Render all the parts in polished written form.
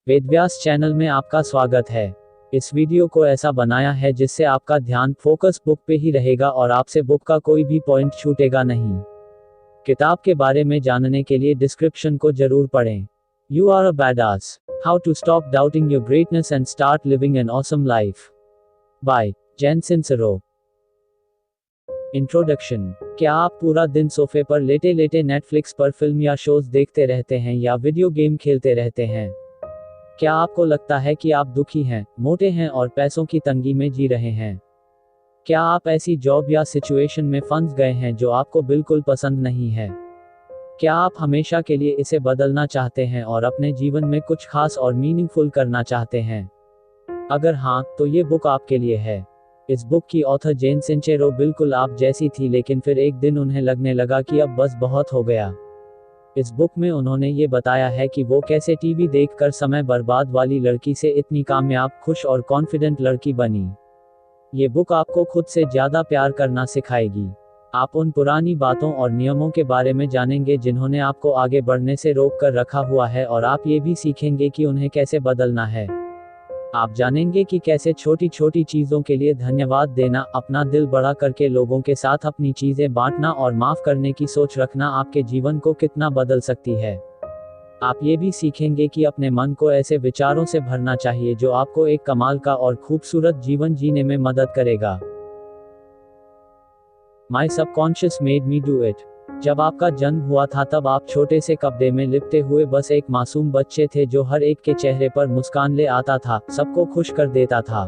Vedvyas channel में आपका स्वागत है। इस वीडियो को ऐसा बनाया है जिससे आपका ध्यान फोकस बुक पे ही रहेगा और आपसे बुक का कोई भी पॉइंट छूटेगा नहीं। किताब के बारे में जानने के लिए डिस्क्रिप्शन को जरूर पढ़ें। You are a badass, how to stop doubting your greatness and start living an awesome life, by Jen Sincero. Introduction. क्या आप पूरा दिन सोफे पर लेटे लेटे नेटफ्लिक्स पर फिल्म या शोज देखते रहते हैं या वीडियो गेम खेलते रहते हैं? क्या आपको लगता है कि आप दुखी हैं, मोटे हैं और पैसों की तंगी में जी रहे हैं? क्या आप ऐसी जॉब या सिचुएशन में फंस गए हैं जो आपको बिल्कुल पसंद नहीं है? क्या आप हमेशा के लिए इसे बदलना चाहते हैं और अपने जीवन में कुछ खास और मीनिंगफुल करना चाहते हैं? अगर हाँ, तो ये बुक आपके लिए है। इस बुक की ऑथर जेन सिंचेरो बिल्कुल आप जैसी थी, लेकिन फिर एक दिन उन्हें लगने लगा कि अब बस बहुत हो गया। इस बुक में उन्होंने ये बताया है कि वो कैसे टीवी देखकर समय बर्बाद वाली लड़की से इतनी कामयाब, खुश और कॉन्फिडेंट लड़की बनी। ये बुक आपको खुद से ज्यादा प्यार करना सिखाएगी। आप उन पुरानी बातों और नियमों के बारे में जानेंगे जिन्होंने आपको आगे बढ़ने से रोक कर रखा हुआ है, और आप ये भी सीखेंगे कि उन्हें कैसे बदलना है। आप जानेंगे कि कैसे छोटी छोटी चीजों के लिए धन्यवाद देना, अपना दिल बड़ा करके लोगों के साथ अपनी चीजें बांटना और माफ करने की सोच रखना आपके जीवन को कितना बदल सकती है। आप ये भी सीखेंगे कि अपने मन को ऐसे विचारों से भरना चाहिए जो आपको एक कमाल का और खूबसूरत जीवन जीने में मदद करेगा। माई subconscious made me do it. जब आपका जन्म हुआ था तब आप छोटे से कपड़े में लिपटे हुए बस एक मासूम बच्चे थे जो हर एक के चेहरे पर मुस्कान ले आता था, सबको खुश कर देता था।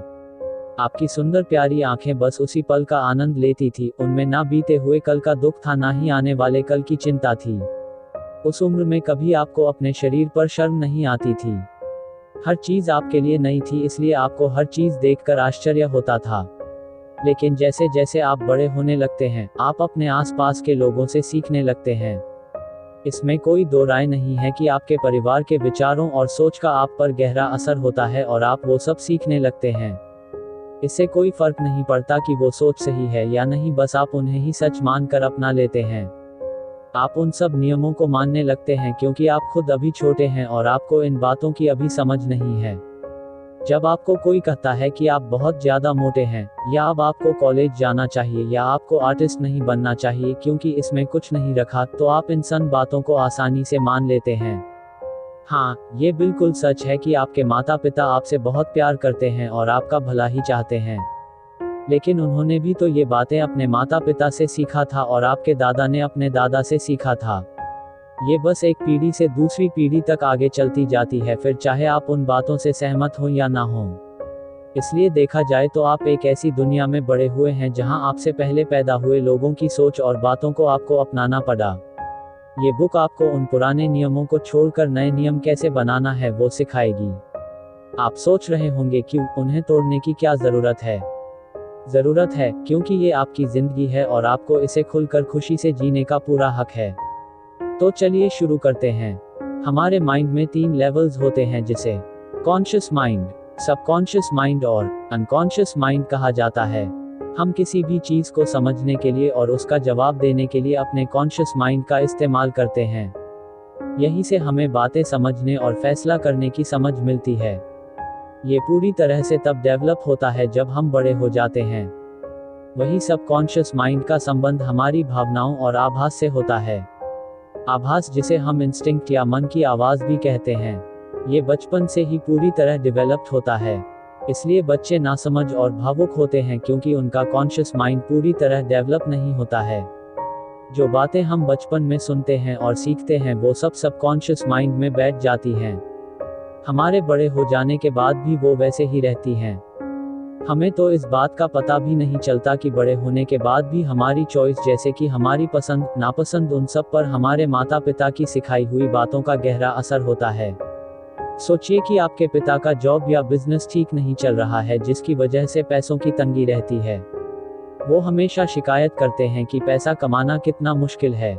आपकी सुंदर प्यारी आंखें बस उसी पल का आनंद लेती थी, उनमें ना बीते हुए कल का दुख था, ना ही आने वाले कल की चिंता थी। उस उम्र में कभी आपको अपने शरीर पर शर्म नहीं आती थी। हर चीज आपके लिए नई थी, इसलिए आपको हर चीज देखकर आश्चर्य होता था। लेकिन जैसे जैसे आप बड़े होने लगते हैं, आप अपने आसपास के लोगों से सीखने लगते हैं। इसमें कोई दो राय नहीं है कि आपके परिवार के विचारों और सोच का आप पर गहरा असर होता है और आप वो सब सीखने लगते हैं। इससे कोई फर्क नहीं पड़ता कि वो सोच सही है या नहीं, बस आप उन्हें ही सच मानकर अपना लेते हैं। आप उन सब नियमों को मानने लगते हैं क्योंकि आप खुद अभी छोटे हैं और आपको इन बातों की अभी समझ नहीं है। जब आपको कोई कहता है कि आप बहुत ज्यादा मोटे हैं, या अब आपको कॉलेज जाना चाहिए, या आपको आर्टिस्ट नहीं बनना चाहिए क्योंकि इसमें कुछ नहीं रखा, तो आप इन सन बातों को आसानी से मान लेते हैं। हाँ, ये बिल्कुल सच है कि आपके माता पिता आपसे बहुत प्यार करते हैं और आपका भला ही चाहते हैं। लेकिन उन्होंने भी तो ये बातें अपने माता पिता से सीखा था और आपके दादा ने अपने दादा से सीखा था। ये बस एक पीढ़ी से दूसरी पीढ़ी तक आगे चलती जाती है, फिर चाहे आप उन बातों से सहमत हो या ना हो। इसलिए देखा जाए तो आप एक ऐसी दुनिया में बड़े हुए हैं जहां आपसे पहले पैदा हुए लोगों की सोच और बातों को आपको अपनाना पड़ा। ये बुक आपको उन पुराने नियमों को छोड़कर नए नियम कैसे बनाना है वो सिखाएगी। आप सोच रहे होंगे क्यों, उन्हें तोड़ने की क्या जरूरत है? जरूरत है क्योंकि ये आपकी जिंदगी है और आपको इसे खुलकर खुशी से जीने का पूरा हक है। तो चलिए शुरू करते हैं। हमारे माइंड में 3 लेवल्स होते हैं, जिसे कॉन्शियस माइंड, सबकॉन्शियस माइंड और अनकॉन्शियस माइंड कहा जाता है। हम किसी भी चीज को समझने के लिए और उसका जवाब देने के लिए अपने कॉन्शियस माइंड का इस्तेमाल करते हैं। यहीं से हमें बातें समझने और फैसला करने की समझ मिलती है। ये पूरी तरह से तब डेवलप होता है जब हम बड़े हो जाते हैं। वही सबकॉन्शियस माइंड का संबंध हमारी भावनाओं और आभास से होता है। आभास, जिसे हम इंस्टिंक्ट या मन की आवाज भी कहते हैं, ये बचपन से ही पूरी तरह डेवलप्ड होता है। इसलिए बच्चे नासमझ और भावुक होते हैं क्योंकि उनका कॉन्शियस माइंड पूरी तरह डेवलप नहीं होता है। जो बातें हम बचपन में सुनते हैं और सीखते हैं वो सब सबकॉन्शियस माइंड में बैठ जाती हैं। हमारे बड़े हो जाने के बाद भी वो वैसे ही रहती हैं। हमें तो इस बात का पता भी नहीं चलता कि बड़े होने के बाद भी हमारी चॉइस, जैसे कि हमारी पसंद नापसंद, उन सब पर हमारे माता पिता की सिखाई हुई बातों का गहरा असर होता है। सोचिए कि आपके पिता का जॉब या बिजनेस ठीक नहीं चल रहा है, जिसकी वजह से पैसों की तंगी रहती है। वो हमेशा शिकायत करते हैं कि पैसा कमाना कितना मुश्किल है।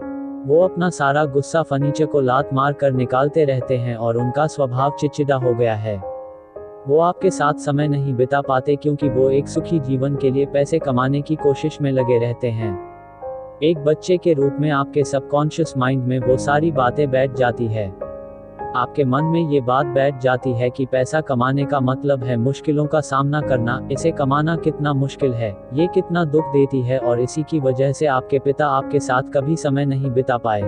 वो अपना सारा गुस्सा फर्नीचर को लात मार कर निकालते रहते हैं और उनका स्वभाव चिड़चिड़ा हो गया है। वो आपके साथ समय नहीं बिता पाते क्योंकि वो एक सुखी जीवन के लिए पैसे कमाने की कोशिश में लगे रहते हैं। एक बच्चे के रूप में आपके सबकॉन्शियस माइंड में वो सारी बातें बैठ जाती है। आपके मन में ये बात बैठ जाती है कि पैसा कमाने का मतलब है मुश्किलों का सामना करना, इसे कमाना कितना मुश्किल है, ये कितना दुख देती है और इसी की वजह से आपके पिता आपके साथ कभी समय नहीं बिता पाए।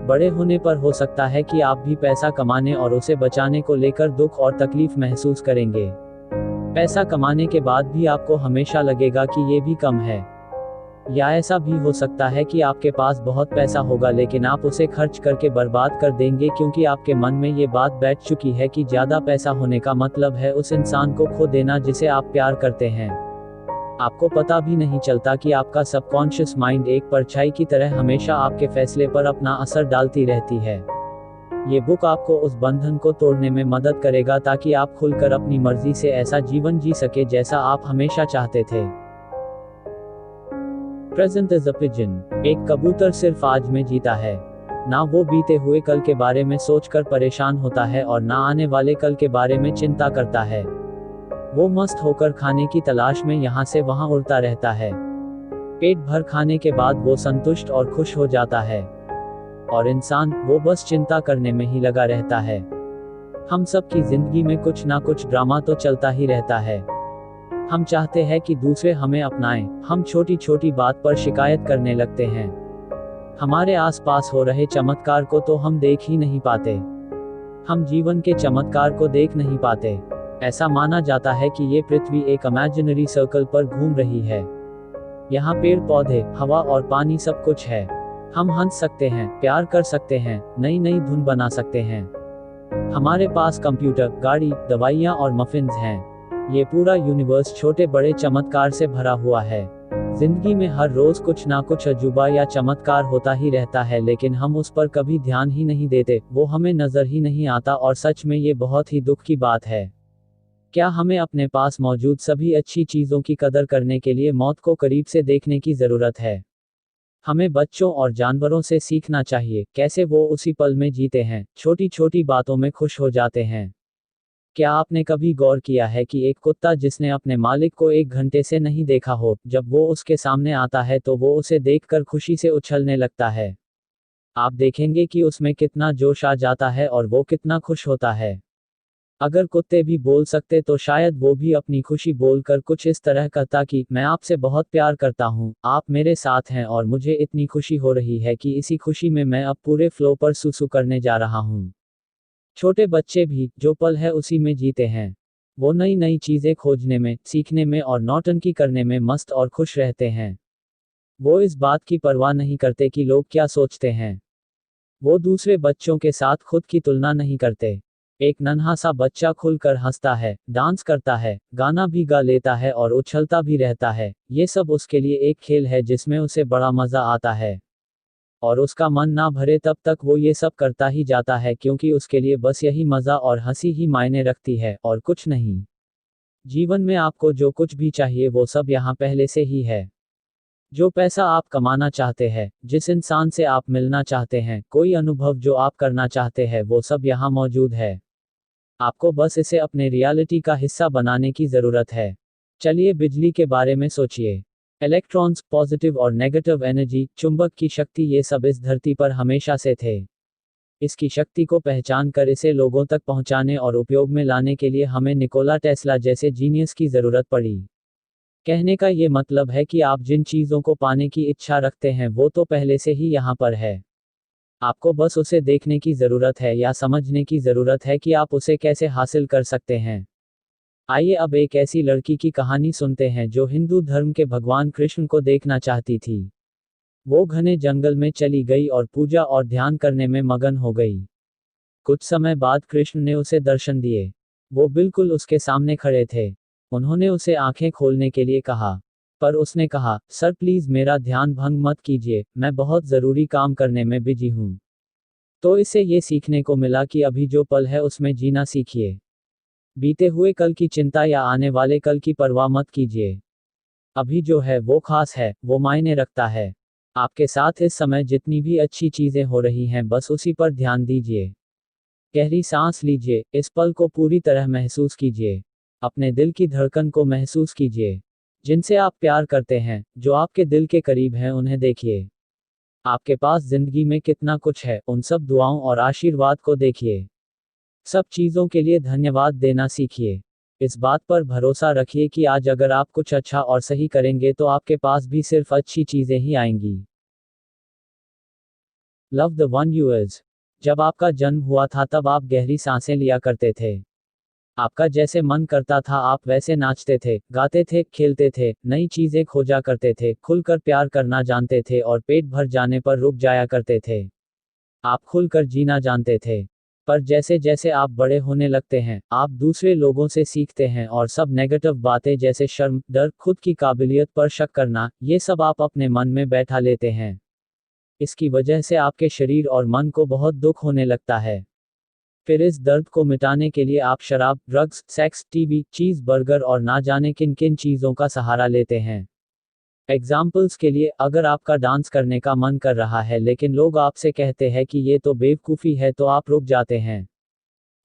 बड़े होने पर हो सकता है कि आप भी पैसा कमाने और उसे बचाने को लेकर दुख और तकलीफ महसूस करेंगे। पैसा कमाने के बाद भी आपको हमेशा लगेगा कि ये भी कम है। या ऐसा भी हो सकता है कि आपके पास बहुत पैसा होगा लेकिन आप उसे खर्च करके बर्बाद कर देंगे क्योंकि आपके मन में ये बात बैठ चुकी है कि ज्यादा पैसा होने का मतलब है उस इंसान को खो देना जिसे आप प्यार करते हैं। आपको पता भी नहीं चलता कि आपका सबकॉन्शियस माइंड एक परछाई की तरह हमेशा आपके फैसले पर अपना असर डालती रहती है। ये बुक आपको उस बंधन को तोड़ने में मदद करेगा ताकि आप खुलकर अपनी मर्जी से ऐसा जीवन जी सके जैसा आप हमेशा चाहते थे। Present is a pigeon. एक कबूतर सिर्फ आज में जीता है। ना वो बीते हुए कल के बारे में सोचकर परेशान होता है और ना आने वाले कल के बारे में चिंता करता है। वो मस्त होकर खाने की तलाश में यहाँ से वहाँ उड़ता रहता है। पेट भर खाने के बाद वो संतुष्ट और खुश हो जाता है। और इंसान, वो बस चिंता करने में ही लगा रहता है। हम सब की जिंदगी में कुछ ना कुछ ड्रामा तो चलता ही रहता है। हम चाहते हैं कि दूसरे हमें अपनाएं, हम छोटी छोटी बात पर शिकायत करने लगते हैं। हमारे आसपास हो रहे चमत्कार को तो हम देख ही नहीं पाते। हम जीवन के चमत्कार को देख नहीं पाते। ऐसा माना जाता है कि ये पृथ्वी एक इमेजिनरी सर्कल पर घूम रही है। यहाँ पेड़ पौधे, हवा और पानी सब कुछ है। हम हंस सकते हैं, प्यार कर सकते हैं, नई नई धुन बना सकते हैं। हमारे पास कंप्यूटर, गाड़ी, दवाइयाँ और मफिन्स हैं। ये पूरा यूनिवर्स छोटे बड़े चमत्कार से भरा हुआ है। जिंदगी में हर रोज कुछ ना कुछ अजूबा या चमत्कार होता ही रहता है लेकिन हम उस पर कभी ध्यान ही नहीं देते, वो हमें नजर ही नहीं आता और सच में ये बहुत ही दुख की बात है। क्या हमें अपने पास मौजूद सभी अच्छी चीजों की कदर करने के लिए मौत को करीब से देखने की जरूरत है? हमें बच्चों और जानवरों से सीखना चाहिए कैसे वो उसी पल में जीते हैं, छोटी छोटी बातों में खुश हो जाते हैं। क्या आपने कभी गौर किया है कि एक कुत्ता जिसने अपने मालिक को 1 घंटे से नहीं देखा हो, जब वो उसके सामने आता है तो वो उसे देखकर खुशी से उछलने लगता है। आप देखेंगे कि उसमें कितना जोश आ जाता है और वो कितना खुश होता है। अगर कुत्ते भी बोल सकते तो शायद वो भी अपनी खुशी बोलकर कुछ इस तरह कहता कि मैं आपसे बहुत प्यार करता हूँ, आप मेरे साथ हैं और मुझे इतनी खुशी हो रही है कि इसी खुशी में मैं अब पूरे फ्लो पर सुसु करने जा रहा हूँ। छोटे बच्चे भी जो पल है उसी में जीते हैं। वो नई नई चीजें खोजने में, सीखने में और नौटंकी करने में मस्त और खुश रहते हैं। वो इस बात की परवाह नहीं करते कि लोग क्या सोचते हैं। वो दूसरे बच्चों के साथ खुद की तुलना नहीं करते। एक नन्हा सा बच्चा खुलकर हंसता है, डांस करता है, गाना भी गा लेता है और उछलता भी रहता है। ये सब उसके लिए एक खेल है जिसमें उसे बड़ा मजा आता है। और उसका मन ना भरे तब तक वो ये सब करता ही जाता है क्योंकि उसके लिए बस यही मजा और हंसी ही मायने रखती है और कुछ नहीं। जीवन में आपको जो कुछ भी चाहिए वो सब यहाँ पहले से ही है। जो पैसा आप कमाना चाहते हैं, जिस इंसान से आप मिलना चाहते हैं, कोई अनुभव जो आप करना चाहते हैं, वो सब यहाँ मौजूद है। आपको बस इसे अपने रियलिटी का हिस्सा बनाने की जरूरत है। चलिए बिजली के बारे में सोचिए। इलेक्ट्रॉन्स, पॉजिटिव और नेगेटिव एनर्जी, चुंबक की शक्ति, ये सब इस धरती पर हमेशा से थे। इसकी शक्ति को पहचान कर इसे लोगों तक पहुंचाने और उपयोग में लाने के लिए हमें निकोला टेस्ला जैसे जीनियस की जरूरत पड़ी। कहने का ये मतलब है कि आप जिन चीजों को पाने की इच्छा रखते हैं वो तो पहले से ही यहाँ पर है। आपको बस उसे देखने की जरूरत है या समझने की जरूरत है कि आप उसे कैसे हासिल कर सकते हैं। आइए अब एक ऐसी लड़की की कहानी सुनते हैं जो हिंदू धर्म के भगवान कृष्ण को देखना चाहती थी। वो घने जंगल में चली गई और पूजा और ध्यान करने में मगन हो गई। कुछ समय बाद कृष्ण ने उसे दर्शन दिए। वो बिल्कुल उसके सामने खड़े थे। उन्होंने उसे आंखें खोलने के लिए कहा, पर उसने कहा, सर प्लीज मेरा ध्यान भंग मत कीजिए, मैं बहुत जरूरी काम करने में बिजी हूँ। तो इसे ये सीखने को मिला कि अभी जो पल है उसमें जीना सीखिए। बीते हुए कल की चिंता या आने वाले कल की परवाह मत कीजिए। अभी जो है वो खास है, वो मायने रखता है। आपके साथ इस समय जितनी भी अच्छी चीजें हो रही हैं बस उसी पर ध्यान दीजिए। गहरी सांस लीजिए, इस पल को पूरी तरह महसूस कीजिए। अपने दिल की धड़कन को महसूस कीजिए। जिनसे आप प्यार करते हैं, जो आपके दिल के करीब हैं, उन्हें देखिए। आपके पास जिंदगी में कितना कुछ है, उन सब दुआओं और आशीर्वाद को देखिए। सब चीज़ों के लिए धन्यवाद देना सीखिए। इस बात पर भरोसा रखिए कि आज अगर आप कुछ अच्छा और सही करेंगे तो आपके पास भी सिर्फ अच्छी चीज़ें ही आएंगी। Love the one you is. जब आपका जन्म हुआ था तब आप गहरी सांसें लिया करते थे। आपका जैसे मन करता था आप वैसे नाचते थे, गाते थे, खेलते थे, नई चीजें खोजा करते थे, खुलकर प्यार करना जानते थे और पेट भर जाने पर रुक जाया करते थे। आप खुलकर जीना जानते थे। पर जैसे जैसे आप बड़े होने लगते हैं, आप दूसरे लोगों से सीखते हैं और सब नेगेटिव बातें जैसे शर्म, डर, खुद की काबिलियत पर शक करना, ये सब आप अपने मन में बैठा लेते हैं। इसकी वजह से आपके शरीर और मन को बहुत दुख होने लगता है। फिर इस दर्द को मिटाने के लिए आप शराब, ड्रग्स, सेक्स, टीवी, चीज बर्गर और ना जाने किन किन चीज़ों का सहारा लेते हैं। एग्जाम्पल्स के लिए, अगर आपका डांस करने का मन कर रहा है लेकिन लोग आपसे कहते हैं कि ये तो बेवकूफ़ी है तो आप रुक जाते हैं।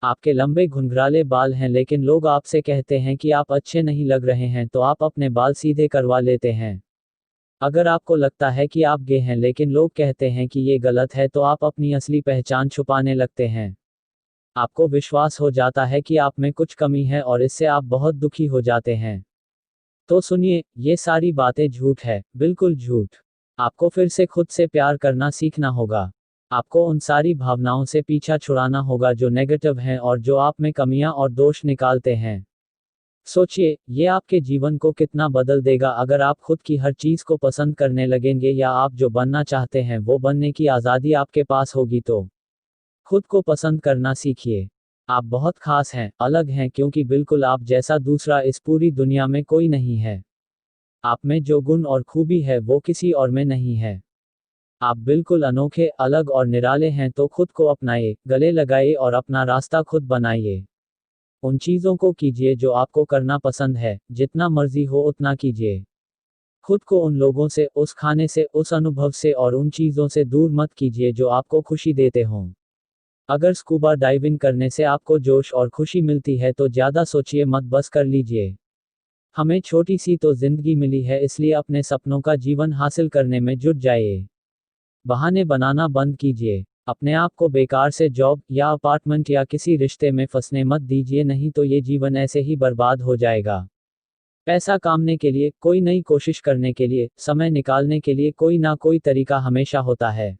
आपके लंबे घुंघराले बाल हैं लेकिन लोग आपसे कहते हैं कि आप अच्छे नहीं लग रहे हैं तो आप अपने बाल सीधे करवा लेते हैं। अगर आपको लगता है कि आप गे हैं लेकिन लोग कहते हैं कि ये गलत है तो आप अपनी असली पहचान छुपाने लगते हैं। आपको विश्वास हो जाता है कि आप में कुछ कमी है और इससे आप बहुत दुखी हो जाते हैं। तो सुनिए, ये सारी बातें झूठ है, बिल्कुल झूठ। आपको फिर से खुद से प्यार करना सीखना होगा। आपको उन सारी भावनाओं से पीछा छुड़ाना होगा जो नेगेटिव हैं और जो आप में कमियां और दोष निकालते हैं। सोचिए, ये आपके जीवन को कितना बदल देगा अगर आप खुद की हर चीज को पसंद करने लगेंगे या आप जो बनना चाहते हैं वो बनने की आज़ादी आपके पास होगी तो। खुद को पसंद करना सीखिए। आप बहुत खास हैं, अलग हैं क्योंकि बिल्कुल आप जैसा दूसरा इस पूरी दुनिया में कोई नहीं है। आप में जो गुण और खूबी है वो किसी और में नहीं है। आप बिल्कुल अनोखे, अलग और निराले हैं तो खुद को अपनाइए, गले लगाइए और अपना रास्ता खुद बनाइए। उन चीज़ों को कीजिए जो आपको करना पसंद है, जितना मर्जी हो उतना कीजिए। खुद को उन लोगों से, उस खाने से, उस अनुभव से और उन चीज़ों से दूर मत कीजिए जो आपको खुशी देते हों। अगर स्कूबा डाइविंग करने से आपको जोश और खुशी मिलती है तो ज़्यादा सोचिए मत, बस कर लीजिए। हमें छोटी सी तो जिंदगी मिली है इसलिए अपने सपनों का जीवन हासिल करने में जुट जाइए। बहाने बनाना बंद कीजिए। अपने आप को बेकार से जॉब या अपार्टमेंट या किसी रिश्ते में फंसने मत दीजिए, नहीं तो ये जीवन ऐसे ही बर्बाद हो जाएगा। पैसा कामने के लिए, कोई नई कोशिश करने के लिए, समय निकालने के लिए कोई ना कोई तरीका हमेशा होता है।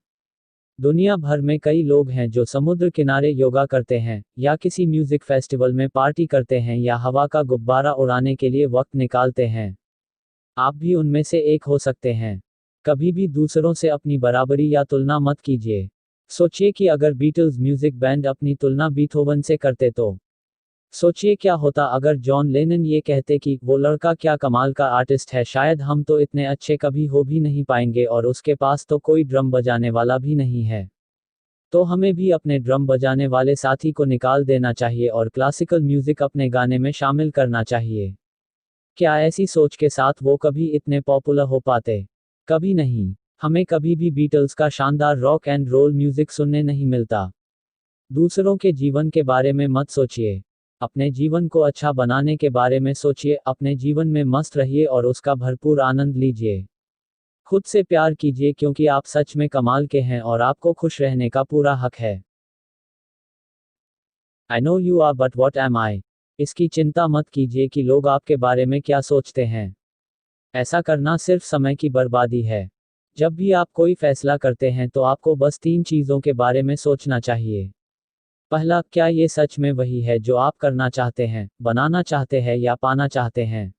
दुनिया भर में कई लोग हैं जो समुद्र किनारे योगा करते हैं, या किसी म्यूजिक फेस्टिवल में पार्टी करते हैं, या हवा का गुब्बारा उड़ाने के लिए वक्त निकालते हैं। आप भी उनमें से एक हो सकते हैं। कभी भी दूसरों से अपनी बराबरी या तुलना मत कीजिए। सोचिए कि अगर बीटल्स म्यूजिक बैंड अपनी तुलना बीथोवन से करते तो। सोचिए क्या होता अगर जॉन लेनन ये कहते कि वो लड़का क्या कमाल का आर्टिस्ट है, शायद हम तो इतने अच्छे कभी हो भी नहीं पाएंगे और उसके पास तो कोई ड्रम बजाने वाला भी नहीं है। तो हमें भी अपने ड्रम बजाने वाले साथी को निकाल देना चाहिए और क्लासिकल म्यूजिक अपने गाने में शामिल करना चाहिए। क्या ऐसी सोच के साथ वो कभी इतने पॉपुलर हो पाते? कभी नहीं। हमें कभी भी बीटल्स का शानदार रॉक एंड रोल म्यूजिक सुनने नहीं मिलता। दूसरों के जीवन के बारे में मत सोचिए। अपने जीवन को अच्छा बनाने के बारे में सोचिए, अपने जीवन में मस्त रहिए और उसका भरपूर आनंद लीजिए। खुद से प्यार कीजिए क्योंकि आप सच में कमाल के हैं और आपको खुश रहने का पूरा हक है। I know you are but what am I. इसकी चिंता मत कीजिए कि लोग आपके बारे में क्या सोचते हैं। ऐसा करना सिर्फ समय की बर्बादी है। जब भी आप कोई फैसला करते हैं तो आपको बस 3 चीज़ों के बारे में सोचना चाहिए। पहला, क्या ये सच में वही है जो आप करना चाहते हैं, बनाना चाहते हैं या पाना चाहते हैं?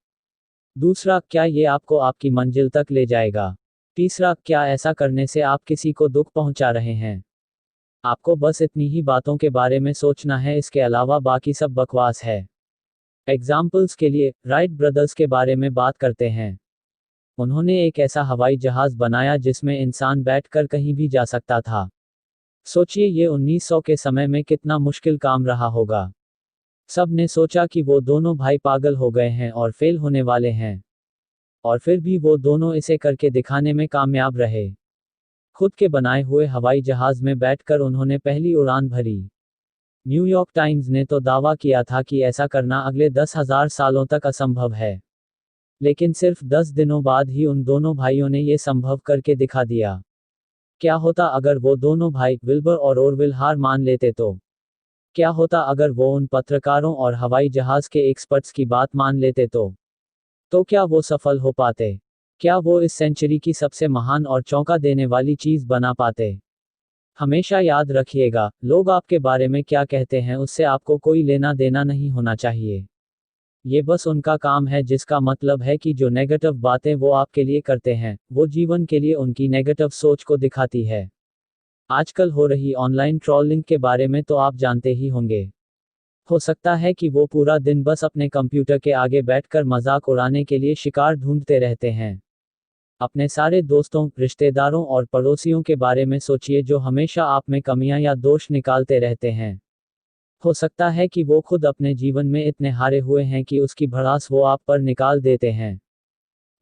दूसरा, क्या ये आपको आपकी मंजिल तक ले जाएगा? तीसरा, क्या ऐसा करने से आप किसी को दुख पहुंचा रहे हैं? आपको बस इतनी ही बातों के बारे में सोचना है, इसके अलावा बाकी सब बकवास है। एग्जाम्पल्स के लिए, राइट ब्रदर्स के बारे में बात करते हैं। उन्होंने एक ऐसा हवाई जहाज बनाया जिसमें इंसान बैठकर कहीं भी जा सकता था। सोचिए ये 1900 के समय में कितना मुश्किल काम रहा होगा। सब ने सोचा कि वो दोनों भाई पागल हो गए हैं और फेल होने वाले हैं। और फिर भी वो दोनों इसे करके दिखाने में कामयाब रहे। खुद के बनाए हुए हवाई जहाज में बैठकर उन्होंने पहली उड़ान भरी। न्यूयॉर्क टाइम्स ने तो दावा किया था कि ऐसा करना अगले 10,000 सालों तक असंभव है। लेकिन सिर्फ 10 दिनों बाद ही उन दोनों भाइयों ने ये संभव करके दिखा दिया। क्या होता अगर वो दोनों भाई, विल्बर और ओरविल, हार मान लेते तो? क्या होता अगर वो उन पत्रकारों और हवाई जहाज के एक्सपर्ट्स की बात मान लेते तो क्या वो सफल हो पाते? क्या वो इस सेंचुरी की सबसे महान और चौंका देने वाली चीज बना पाते? हमेशा याद रखिएगा, लोग आपके बारे में क्या कहते हैं उससे आपको कोई लेना देना नहीं होना चाहिए। ये बस उनका काम है, जिसका मतलब है कि जो नेगेटिव बातें वो आपके लिए करते हैं, वो जीवन के लिए उनकी नेगेटिव सोच को दिखाती है। आजकल हो रही ऑनलाइन ट्रोलिंग के बारे में तो आप जानते ही होंगे। हो सकता है कि वो पूरा दिन बस अपने कंप्यूटर के आगे बैठकर मजाक उड़ाने के लिए शिकार ढूंढते रहते हैं। अपने सारे दोस्तों, रिश्तेदारों और पड़ोसियों के बारे में सोचिए जो हमेशा आप में कमियां या दोष निकालते रहते हैं। हो सकता है कि वो खुद अपने जीवन में इतने हारे हुए हैं कि उसकी भड़ास वो आप पर निकाल देते हैं।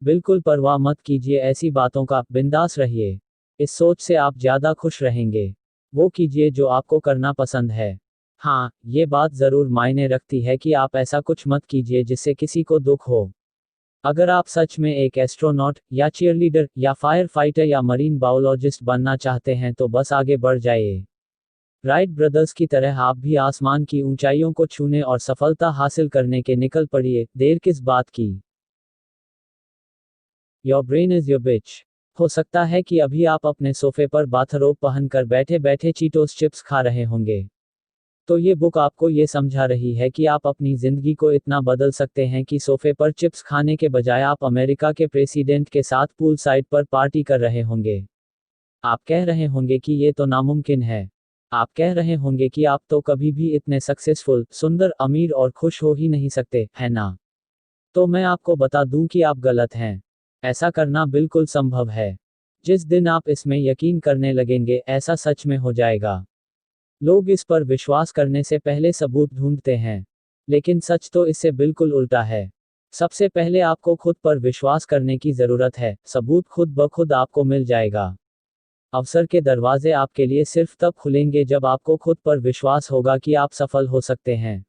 बिल्कुल परवाह मत कीजिए ऐसी बातों का, बिंदास रहिए। इस सोच से आप ज्यादा खुश रहेंगे। वो कीजिए जो आपको करना पसंद है। हाँ, ये बात जरूर मायने रखती है कि आप ऐसा कुछ मत कीजिए जिससे किसी को दुख हो। अगर आप सच में एक एस्ट्रोनॉट या चीयरलीडर या फायर फाइटर या मरीन बायोलॉजिस्ट बनना चाहते हैं तो बस आगे बढ़ जाइए। राइट ब्रदर्स की तरह आप भी आसमान की ऊंचाइयों को छूने और सफलता हासिल करने के निकल पड़िए, देर किस बात की। योर ब्रेन इज योर बिच। हो सकता है कि अभी आप अपने सोफे पर बाथरोब पहनकर बैठे बैठे चीटोस चिप्स खा रहे होंगे। तो ये बुक आपको ये समझा रही है कि आप अपनी जिंदगी को इतना बदल सकते हैं कि सोफे पर चिप्स खाने के बजाय आप अमेरिका के प्रेसिडेंट के साथ पूल साइड पर पार्टी कर रहे होंगे। आप कह रहे होंगे कि ये तो नामुमकिन है। आप कह रहे होंगे कि आप तो कभी भी इतने सक्सेसफुल, सुंदर, अमीर और खुश हो ही नहीं सकते, है ना? तो मैं आपको बता दूं कि आप गलत हैं। ऐसा करना बिल्कुल संभव है। जिस दिन आप इसमें यकीन करने लगेंगे, ऐसा सच में हो जाएगा। लोग इस पर विश्वास करने से पहले सबूत ढूंढते हैं। लेकिन सच तो इससे बिल्कुल उल्टा है। सबसे पहले आपको खुद पर विश्वास करने की जरूरत है, सबूत खुद ब खुद आपको मिल जाएगा। अवसर के दरवाजे आपके लिए सिर्फ तब खुलेंगे जब आपको खुद पर विश्वास होगा कि आप सफल हो सकते हैं।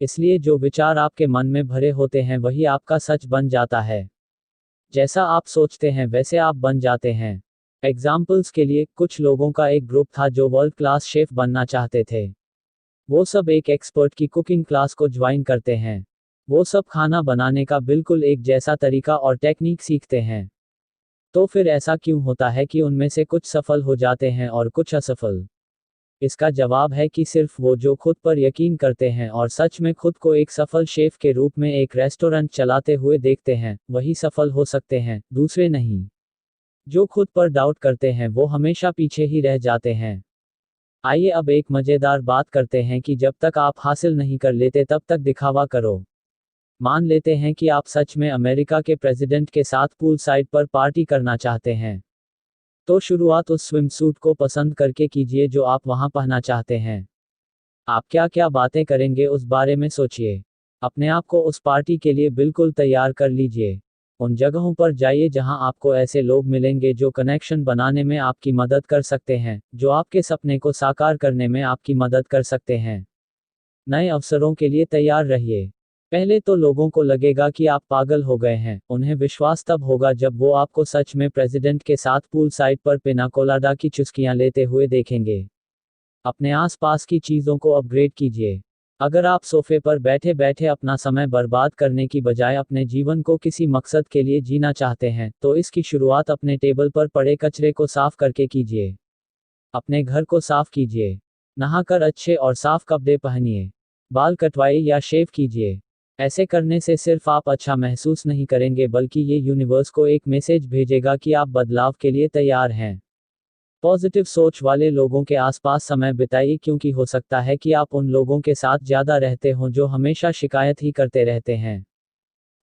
इसलिए जो विचार आपके मन में भरे होते हैं वही आपका सच बन जाता है। जैसा आप सोचते हैं वैसे आप बन जाते हैं। एग्जाम्पल्स के लिए, कुछ लोगों का एक ग्रुप था जो वर्ल्ड क्लास शेफ बनना चाहते थे। वो सब एक एक्सपर्ट की कुकिंग क्लास को ज्वाइन करते हैं। वो सब खाना बनाने का बिल्कुल एक जैसा तरीका और टेक्निक सीखते हैं। तो फिर ऐसा क्यों होता है कि उनमें से कुछ सफल हो जाते हैं और कुछ असफल? इसका जवाब है कि सिर्फ वो जो खुद पर यकीन करते हैं और सच में खुद को एक सफल शेफ के रूप में एक रेस्टोरेंट चलाते हुए देखते हैं, वही सफल हो सकते हैं, दूसरे नहीं। जो खुद पर डाउट करते हैं वो हमेशा पीछे ही रह जाते हैं। आइए अब एक मजेदार बात करते हैं कि जब तक आप हासिल नहीं कर लेते तब तक दिखावा करो। मान लेते हैं कि आप सच में अमेरिका के प्रेसिडेंट के साथ पूल साइड पर पार्टी करना चाहते हैं। तो शुरुआत उस स्विमसूट को पसंद करके कीजिए जो आप वहां पहनना चाहते हैं। आप क्या क्या बातें करेंगे उस बारे में सोचिए। अपने आप को उस पार्टी के लिए बिल्कुल तैयार कर लीजिए। उन जगहों पर जाइए जहां आपको ऐसे लोग मिलेंगे जो कनेक्शन बनाने में आपकी मदद कर सकते हैं, जो आपके सपने को साकार करने में आपकी मदद कर सकते हैं। नए अवसरों के लिए तैयार रहिए। पहले तो लोगों को लगेगा कि आप पागल हो गए हैं, उन्हें विश्वास तब होगा जब वो आपको सच में प्रेसिडेंट के साथ पूल साइड पर पिना कोलाडा की चुस्कियां लेते हुए देखेंगे। अपने आसपास की चीजों को अपग्रेड कीजिए। अगर आप सोफे पर बैठे बैठे अपना समय बर्बाद करने की बजाय अपने जीवन को किसी मकसद के लिए जीना चाहते हैं, तो इसकी शुरुआत अपने टेबल पर पड़े कचरे को साफ करके कीजिए। अपने घर को साफ कीजिए। नहाकर अच्छे और साफ कपड़े पहनिए। बाल कटवाइए या शेव कीजिए। ऐसे करने से सिर्फ आप अच्छा महसूस नहीं करेंगे बल्कि ये यूनिवर्स को एक मैसेज भेजेगा कि आप बदलाव के लिए तैयार हैं। पॉजिटिव सोच वाले लोगों के आसपास समय बिताइए क्योंकि हो सकता है कि आप उन लोगों के साथ ज्यादा रहते हो जो हमेशा शिकायत ही करते रहते हैं।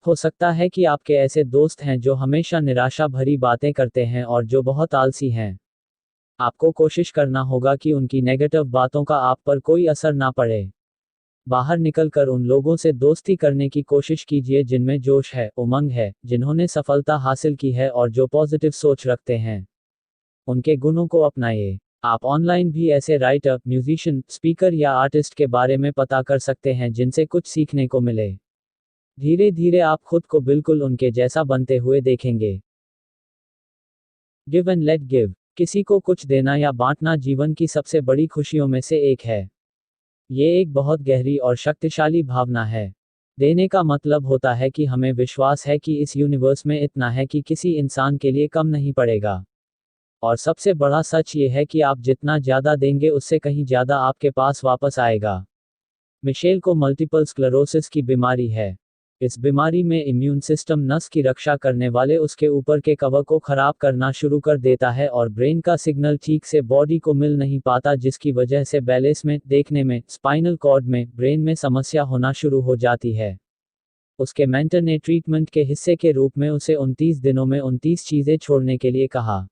हो सकता है कि आपके ऐसे दोस्त हैं जो हमेशा निराशा भरी बातें करते हैं और जो बहुत आलसी हैं। आपको कोशिश करना होगा कि उनकी नेगेटिव बातों का आप पर कोई असर ना पड़े। बाहर निकलकर उन लोगों से दोस्ती करने की कोशिश कीजिए जिनमें जोश है, उमंग है, जिन्होंने सफलता हासिल की है और जो पॉजिटिव सोच रखते हैं। उनके गुणों को अपनाइए। आप ऑनलाइन भी ऐसे राइटर, म्यूजिशियन, स्पीकर या आर्टिस्ट के बारे में पता कर सकते हैं जिनसे कुछ सीखने को मिले। धीरे धीरे आप खुद को बिल्कुल उनके जैसा बनते हुए देखेंगे। Give and let give. किसी को कुछ देना या बांटना जीवन की सबसे बड़ी खुशियों में से एक है। ये एक बहुत गहरी और शक्तिशाली भावना है। देने का मतलब होता है कि हमें विश्वास है कि इस यूनिवर्स में इतना है कि किसी इंसान के लिए कम नहीं पड़ेगा। और सबसे बड़ा सच ये है कि आप जितना ज़्यादा देंगे उससे कहीं ज़्यादा आपके पास वापस आएगा। मिशेल को मल्टीपल स्क्लेरोसिस की बीमारी है। इस बीमारी में इम्यून सिस्टम नस की रक्षा करने वाले उसके ऊपर के कवर को खराब करना शुरू कर देता है और ब्रेन का सिग्नल ठीक से बॉडी को मिल नहीं पाता, जिसकी वजह से बैलेंस में, देखने में, स्पाइनल कॉर्ड में, ब्रेन में समस्या होना शुरू हो जाती है। उसके मेंटर ने ट्रीटमेंट के हिस्से के रूप में उसे 29 दिनों में 29 चीज़ें छोड़ने के लिए कहा।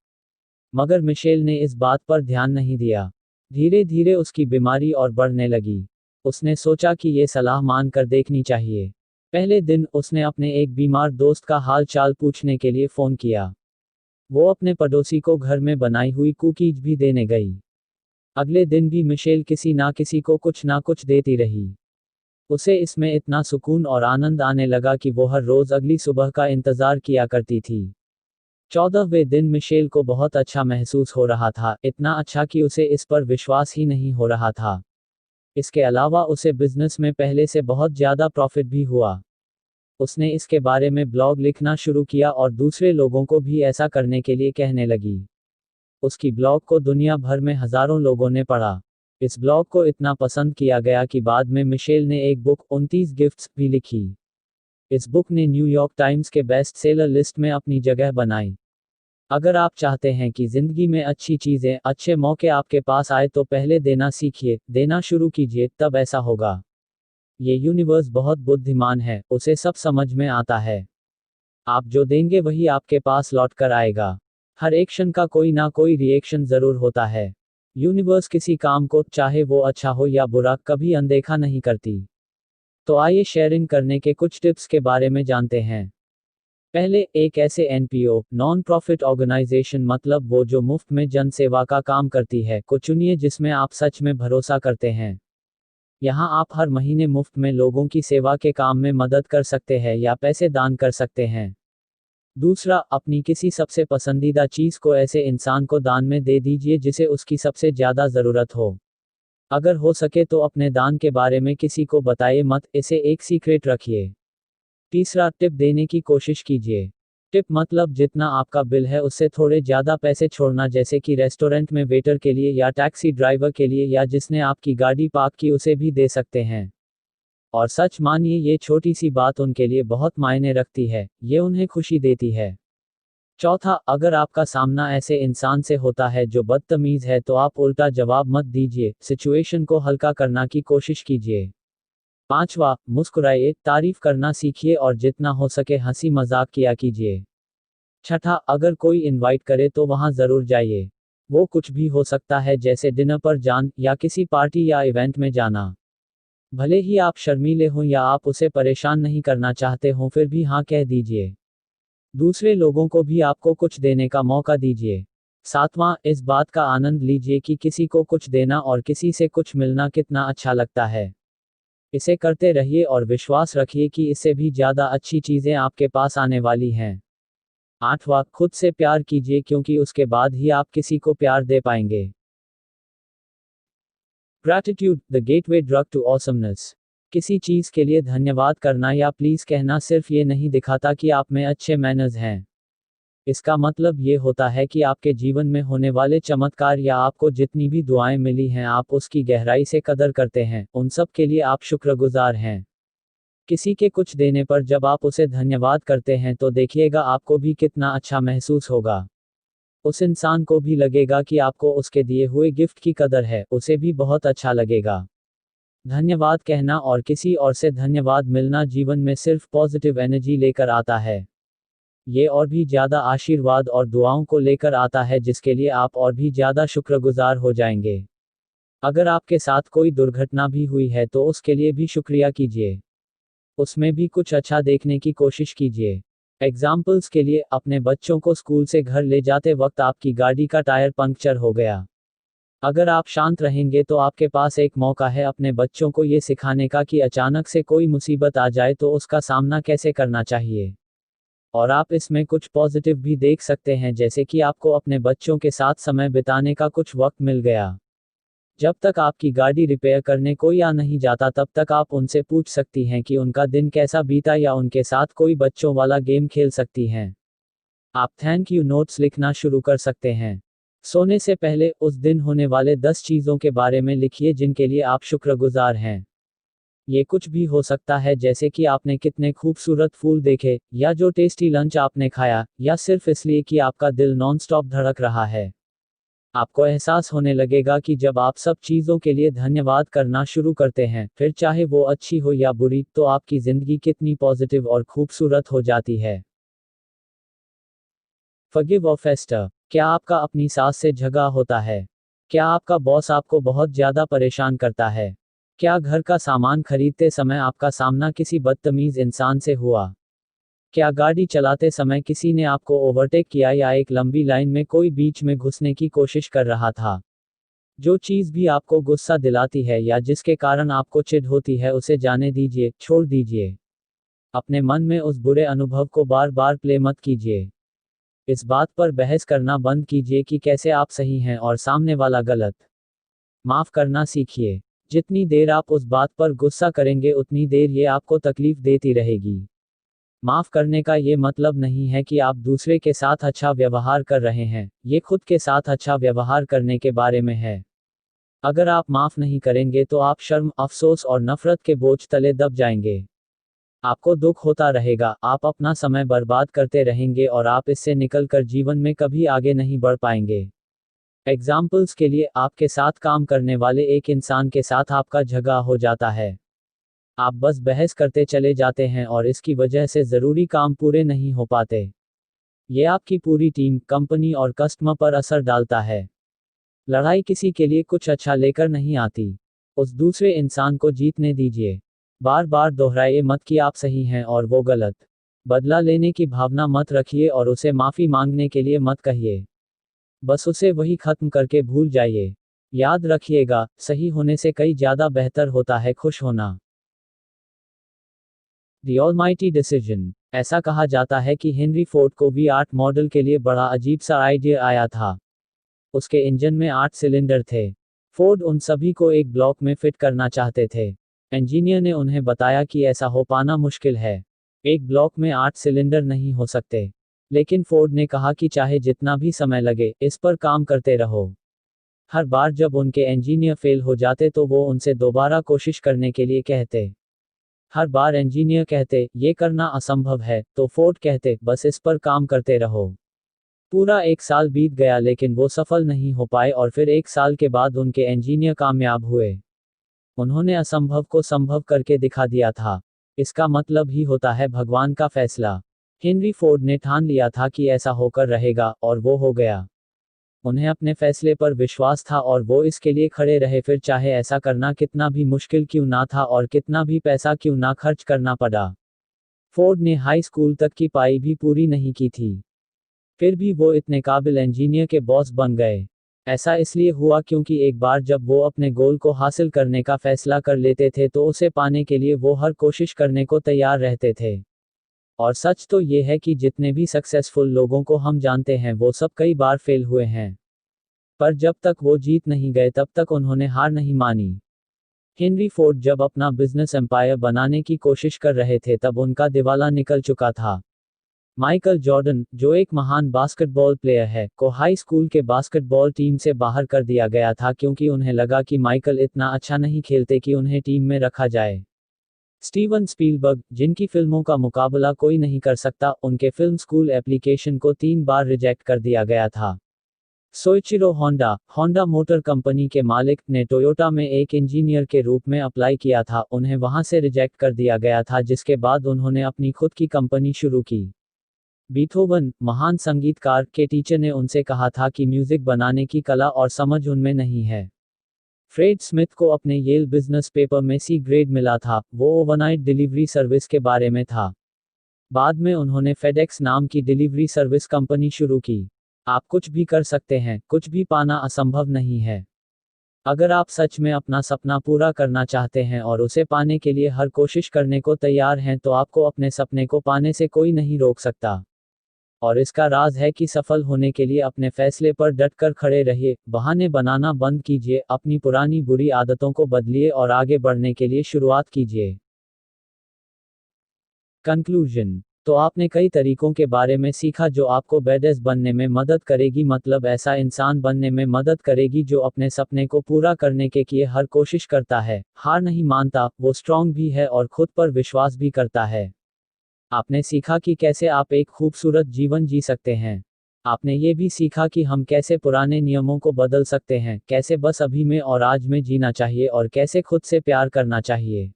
मगर मिशेल ने इस बात पर ध्यान नहीं दिया। धीरे धीरे उसकी बीमारी और बढ़ने लगी। उसने सोचा कि ये सलाह मान कर देखनी चाहिए। पहले दिन उसने अपने एक बीमार दोस्त का हाल चाल पूछने के लिए फ़ोन किया। वो अपने पड़ोसी को घर में बनाई हुई कुकीज भी देने गई। अगले दिन भी मिशेल किसी ना किसी को कुछ ना कुछ देती रही। उसे इसमें इतना सुकून और आनंद आने लगा कि वो हर रोज़ अगली सुबह का इंतज़ार किया करती थी। 14वें दिन मिशेल को बहुत अच्छा महसूस हो रहा था, इतना अच्छा कि उसे इस पर विश्वास ही नहीं हो रहा था। इसके अलावा उसे बिजनेस में पहले से बहुत ज़्यादा प्रॉफिट भी हुआ। उसने इसके बारे में ब्लॉग लिखना शुरू किया और दूसरे लोगों को भी ऐसा करने के लिए कहने लगी। उसकी ब्लॉग को दुनिया भर में हज़ारों लोगों ने पढ़ा। इस ब्लॉग को इतना पसंद किया गया कि बाद में मिशेल ने एक बुक 29 गिफ्ट्स भी लिखी। इस बुक ने न्यूयॉर्क टाइम्स के बेस्ट सेलर लिस्ट में अपनी जगह बनाई। अगर आप चाहते हैं कि जिंदगी में अच्छी चीज़ें, अच्छे मौके आपके पास आए तो पहले देना सीखिए, देना शुरू कीजिए, तब ऐसा होगा। ये यूनिवर्स बहुत बुद्धिमान है, उसे सब समझ में आता है। आप जो देंगे वही आपके पास लौट कर आएगा। हर एक्शन का कोई ना कोई रिएक्शन जरूर होता है। यूनिवर्स किसी काम को, चाहे वो अच्छा हो या बुरा, कभी अनदेखा नहीं करती। तो आइए शेयरिंग करने के कुछ टिप्स के बारे में जानते हैं। पहले, एक ऐसे एनपीओ, नॉन प्रॉफिट ऑर्गेनाइजेशन, मतलब वो जो मुफ्त में जन सेवा का काम करती है, को चुनिए जिसमें आप सच में भरोसा करते हैं। यहाँ आप हर महीने मुफ्त में लोगों की सेवा के काम में मदद कर सकते हैं या पैसे दान कर सकते हैं। दूसरा, अपनी किसी सबसे पसंदीदा चीज़ को ऐसे इंसान को दान में दे दीजिए जिसे उसकी सबसे ज़्यादा ज़रूरत हो। अगर हो सके तो अपने दान के बारे में किसी को बताइए मत, इसे एक सीक्रेट रखिए। तीसरा, टिप देने की कोशिश कीजिए। टिप मतलब जितना आपका बिल है उससे थोड़े ज़्यादा पैसे छोड़ना, जैसे कि रेस्टोरेंट में वेटर के लिए या टैक्सी ड्राइवर के लिए या जिसने आपकी गाड़ी पार्क की उसे भी दे सकते हैं। और सच मानिए, ये छोटी सी बात उनके लिए बहुत मायने रखती है, ये उन्हें खुशी देती है। चौथा, अगर आपका सामना ऐसे इंसान से होता है जो बदतमीज है तो आप उल्टा जवाब मत दीजिए, सिचुएशन को हल्का करना की कोशिश कीजिए। पांचवा, मुस्कुराइए, तारीफ करना सीखिए और जितना हो सके हंसी मजाक किया कीजिए। छठा, अगर कोई इनवाइट करे तो वहां जरूर जाइए। वो कुछ भी हो सकता है, जैसे डिनर पर जान या किसी पार्टी या इवेंट में जाना। भले ही आप शर्मीले हों या आप उसे परेशान नहीं करना चाहते हों, फिर भी हाँ कह दीजिए। दूसरे लोगों को भी आपको कुछ देने का मौका दीजिए। सातवां, इस बात का आनंद लीजिए कि किसी को कुछ देना और किसी से कुछ मिलना कितना अच्छा लगता है। इसे करते रहिए और विश्वास रखिए कि इससे भी ज़्यादा अच्छी चीज़ें आपके पास आने वाली हैं। आठवां, खुद से प्यार कीजिए क्योंकि उसके बाद ही आप किसी को प्यार दे पाएंगे। Gratitude, the gateway drug to awesomeness. किसी चीज़ के लिए धन्यवाद करना या प्लीज़ कहना सिर्फ ये नहीं दिखाता कि आप में अच्छे मैनर्स हैं। इसका मतलब ये होता है कि आपके जीवन में होने वाले चमत्कार या आपको जितनी भी दुआएं मिली हैं आप उसकी गहराई से कदर करते हैं, उन सब के लिए आप शुक्रगुजार हैं। किसी के कुछ देने पर जब आप उसे धन्यवाद करते हैं तो देखिएगा आपको भी कितना अच्छा महसूस होगा। उस इंसान को भी लगेगा कि आपको उसके दिए हुए गिफ्ट की कदर है, उसे भी बहुत अच्छा लगेगा। धन्यवाद कहना और किसी और से धन्यवाद मिलना जीवन में सिर्फ पॉजिटिव एनर्जी लेकर आता है। ये और भी ज़्यादा आशीर्वाद और दुआओं को लेकर आता है जिसके लिए आप और भी ज़्यादा शुक्रगुजार हो जाएंगे। अगर आपके साथ कोई दुर्घटना भी हुई है तो उसके लिए भी शुक्रिया कीजिए। उसमें भी कुछ अच्छा देखने की कोशिश कीजिए। एग्जाम्पल्स के लिए, अपने बच्चों को स्कूल से घर ले जाते वक्त आपकी गाड़ी का टायर पंक्चर हो गया। अगर आप शांत रहेंगे तो आपके पास एक मौका है अपने बच्चों को ये सिखाने का कि अचानक से कोई मुसीबत आ जाए तो उसका सामना कैसे करना चाहिए। और आप इसमें कुछ पॉजिटिव भी देख सकते हैं, जैसे कि आपको अपने बच्चों के साथ समय बिताने का कुछ वक्त मिल गया। जब तक आपकी गाड़ी रिपेयर करने कोई आ नहीं जाता तब तक आप उनसे पूछ सकती हैं कि उनका दिन कैसा बीता या उनके साथ कोई बच्चों वाला गेम खेल सकती हैं। आप थैंक यू नोट्स लिखना शुरू कर सकते हैं। सोने से पहले उस दिन होने वाले 10 चीज़ों के बारे में लिखिए जिनके लिए आप शुक्रगुजार हैं। ये कुछ भी हो सकता है, जैसे कि आपने कितने खूबसूरत फूल देखे, या जो टेस्टी लंच आपने खाया, या सिर्फ इसलिए कि आपका दिल नॉनस्टॉप धड़क रहा है। आपको एहसास होने लगेगा कि जब आप सब चीज़ों के लिए धन्यवाद करना शुरू करते हैं, फिर चाहे वो अच्छी हो या बुरी, तो आपकी ज़िंदगी कितनी पॉजिटिव और खूबसूरत हो जाती है। फॉरगिव और फेस्टर। क्या आपका अपनी सास से झगड़ा होता है? क्या आपका बॉस आपको बहुत ज़्यादा परेशान करता है? क्या घर का सामान खरीदते समय आपका सामना किसी बदतमीज इंसान से हुआ? क्या गाड़ी चलाते समय किसी ने आपको ओवरटेक किया या एक लंबी लाइन में कोई बीच में घुसने की कोशिश कर रहा था? जो चीज़ भी आपको गुस्सा दिलाती है या जिसके कारण आपको चिढ़ होती है, उसे जाने दीजिए, छोड़ दीजिए। अपने मन में उस बुरे अनुभव को बार बार प्ले मत कीजिए। इस बात पर बहस करना बंद कीजिए कि कैसे आप सही हैं और सामने वाला गलत। माफ़ करना सीखिए। जितनी देर आप उस बात पर गुस्सा करेंगे उतनी देर ये आपको तकलीफ देती रहेगी। माफ़ करने का ये मतलब नहीं है कि आप दूसरे के साथ अच्छा व्यवहार कर रहे हैं, ये खुद के साथ अच्छा व्यवहार करने के बारे में है। अगर आप माफ़ नहीं करेंगे तो आप शर्म, अफसोस और नफरत के बोझ तले दब जाएंगे। आपको दुख होता रहेगा, आप अपना समय बर्बाद करते रहेंगे और आप इससे निकलकर जीवन में कभी आगे नहीं बढ़ पाएंगे। एग्जाम्पल्स के लिए, आपके साथ काम करने वाले एक इंसान के साथ आपका झगड़ा हो जाता है। आप बस बहस करते चले जाते हैं और इसकी वजह से ज़रूरी काम पूरे नहीं हो पाते। ये आपकी पूरी टीम, कंपनी और कस्टमर पर असर डालता है। लड़ाई किसी के लिए कुछ अच्छा लेकर नहीं आती। उस दूसरे इंसान को जीतने दीजिए। बार बार दोहराइए मत कि आप सही हैं और वो गलत। बदला लेने की भावना मत रखिए और उसे माफ़ी मांगने के लिए मत कहिए। बस उसे वही खत्म करके भूल जाइए। याद रखिएगा, सही होने से कई ज़्यादा बेहतर होता है खुश होना। The almighty decision. ऐसा कहा जाता है कि हेनरी फोर्ड को V8 मॉडल के लिए बड़ा अजीब सा आइडिया आया था। उसके इंजन में 8 सिलेंडर थे। फोर्ड उन सभी को एक ब्लॉक में फिट करना चाहते थे। इंजीनियर ने उन्हें बताया कि ऐसा हो पाना मुश्किल है। एक ब्लॉक में 8 सिलेंडर नहीं हो सकते। लेकिन फोर्ड ने कहा कि चाहे जितना भी समय लगे, इस पर काम करते रहो। हर बार जब उनके इंजीनियर फेल हो जाते तो वो उनसे दोबारा कोशिश करने के लिए कहते। हर बार इंजीनियर कहते, ये करना असंभव है, तो फोर्ड कहते, बस इस पर काम करते रहो। पूरा 1 साल बीत गया लेकिन वो सफल नहीं हो पाए और फिर 1 साल के बाद उनके इंजीनियर कामयाब हुए। उन्होंने असंभव को संभव करके दिखा दिया था। इसका मतलब ही होता है भगवान का फैसला। हेनरी फोर्ड ने ठान लिया था कि ऐसा होकर रहेगा, और वो हो गया। उन्हें अपने फैसले पर विश्वास था और वो इसके लिए खड़े रहे, फिर चाहे ऐसा करना कितना भी मुश्किल क्यों ना था और कितना भी पैसा क्यों ना खर्च करना पड़ा। फोर्ड ने हाई स्कूल तक की पढ़ाई भी पूरी नहीं की थी। फिर भी वो इतने काबिल इंजीनियर के बॉस बन गए। ऐसा इसलिए हुआ क्योंकि एक बार जब वो अपने गोल को हासिल करने का फैसला कर लेते थे तो उसे पाने के लिए वो हर कोशिश करने को तैयार रहते थे। और सच तो ये है कि जितने भी सक्सेसफुल लोगों को हम जानते हैं वो सब कई बार फेल हुए हैं। पर जब तक वो जीत नहीं गए तब तक उन्होंने हार नहीं मानी। हेनरी फोर्ड जब अपना बिजनेस एम्पायर बनाने की कोशिश कर रहे थे तब उनका दिवाला निकल चुका था। माइकल जॉर्डन, जो एक महान बास्केटबॉल प्लेयर है, को हाई स्कूल के बास्केटबॉल टीम से बाहर कर दिया गया था क्योंकि उन्हें लगा कि माइकल इतना अच्छा नहीं खेलते कि उन्हें टीम में रखा जाए। स्टीवन स्पीलबर्ग, जिनकी फिल्मों का मुकाबला कोई नहीं कर सकता, उनके फिल्म स्कूल एप्लीकेशन को 3 बार रिजेक्ट कर दिया गया था। Soichiro Honda, Honda motor company के मालिक, ने टोयोटा में एक इंजीनियर के रूप में अप्लाई किया था, उन्हें वहां से रिजेक्ट कर दिया गया था जिसके बाद उन्होंने अपनी खुद की कंपनी शुरू की। बीथोवन, महान संगीतकार, के टीचर ने उनसे कहा था कि म्यूजिक बनाने की कला और समझ उनमें नहीं है। फ्रेड स्मिथ को अपने येल बिजनेस पेपर में सी ग्रेड मिला था, वो ओवरनाइट डिलीवरी सर्विस के बारे में था। बाद में उन्होंने फेडेक्स नाम की डिलीवरी सर्विस कंपनी शुरू की। आप कुछ भी कर सकते हैं, कुछ भी पाना असंभव नहीं है। अगर आप सच में अपना सपना पूरा करना चाहते हैं और उसे पाने के लिए हर कोशिश करने को तैयार हैं तो आपको अपने सपने को पाने से कोई नहीं रोक सकता। और इसका राज है कि सफल होने के लिए अपने फैसले पर डटकर खड़े रहिए, बहाने बनाना बंद कीजिए, अपनी पुरानी बुरी आदतों को बदलिए और आगे बढ़ने के लिए शुरुआत कीजिए। कंक्लूजन। तो आपने कई तरीकों के बारे में सीखा जो आपको बेडेस बनने में मदद करेगी, मतलब ऐसा इंसान बनने में मदद करेगी जो अपने सपने को पूरा करने के लिए हर कोशिश करता है, हार नहीं मानता, वो स्ट्रांग भी है और खुद पर विश्वास भी करता है। आपने सीखा कि कैसे आप एक खूबसूरत जीवन जी सकते हैं। आपने ये भी सीखा कि हम कैसे पुराने नियमों को बदल सकते हैं, कैसे बस अभी में और आज में जीना चाहिए और कैसे खुद से प्यार करना चाहिए।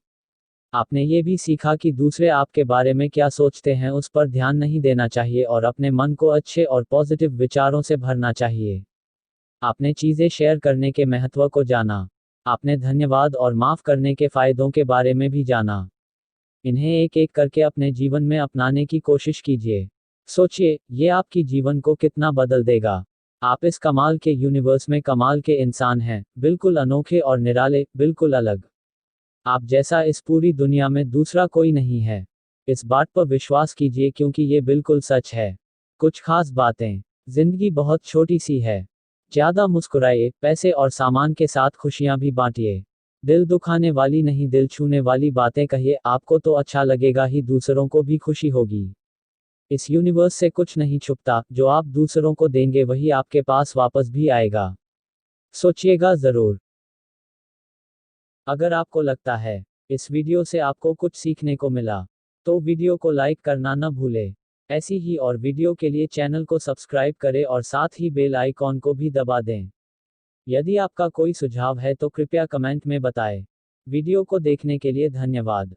आपने ये भी सीखा कि दूसरे आपके बारे में क्या सोचते हैं उस पर ध्यान नहीं देना चाहिए और अपने मन को अच्छे और पॉजिटिव विचारों से भरना चाहिए। आपने चीज़ें शेयर करने के महत्व को जाना। आपने धन्यवाद और माफ़ करने के फ़ायदों के बारे में भी जाना। इन्हें एक एक करके अपने जीवन में अपनाने की कोशिश कीजिए। सोचिए, ये आपकी जीवन को कितना बदल देगा। आप इस कमाल के यूनिवर्स में कमाल के इंसान हैं, बिल्कुल अनोखे और निराले, बिल्कुल अलग। आप जैसा इस पूरी दुनिया में दूसरा कोई नहीं है। इस बात पर विश्वास कीजिए क्योंकि ये बिल्कुल सच है। कुछ खास बातें। जिंदगी बहुत छोटी सी है। ज्यादा मुस्कुराइए, पैसे और सामान के साथ खुशियां भी बांटिए। दिल दुखाने वाली नहीं, दिल छूने वाली बातें कहिए, आपको तो अच्छा लगेगा ही, दूसरों को भी खुशी होगी। इस यूनिवर्स से कुछ नहीं छुपता, जो आप दूसरों को देंगे वही आपके पास वापस भी आएगा। सोचिएगा जरूर। अगर आपको लगता है इस वीडियो से आपको कुछ सीखने को मिला, तो वीडियो को लाइक करना न भूले। ऐसी ही और वीडियो के लिए चैनल को सब्सक्राइब करें और साथ ही बेल आइकॉन को भी दबा दें। यदि आपका कोई सुझाव है तो कृपया कमेंट में बताएं। वीडियो को देखने के लिए धन्यवाद।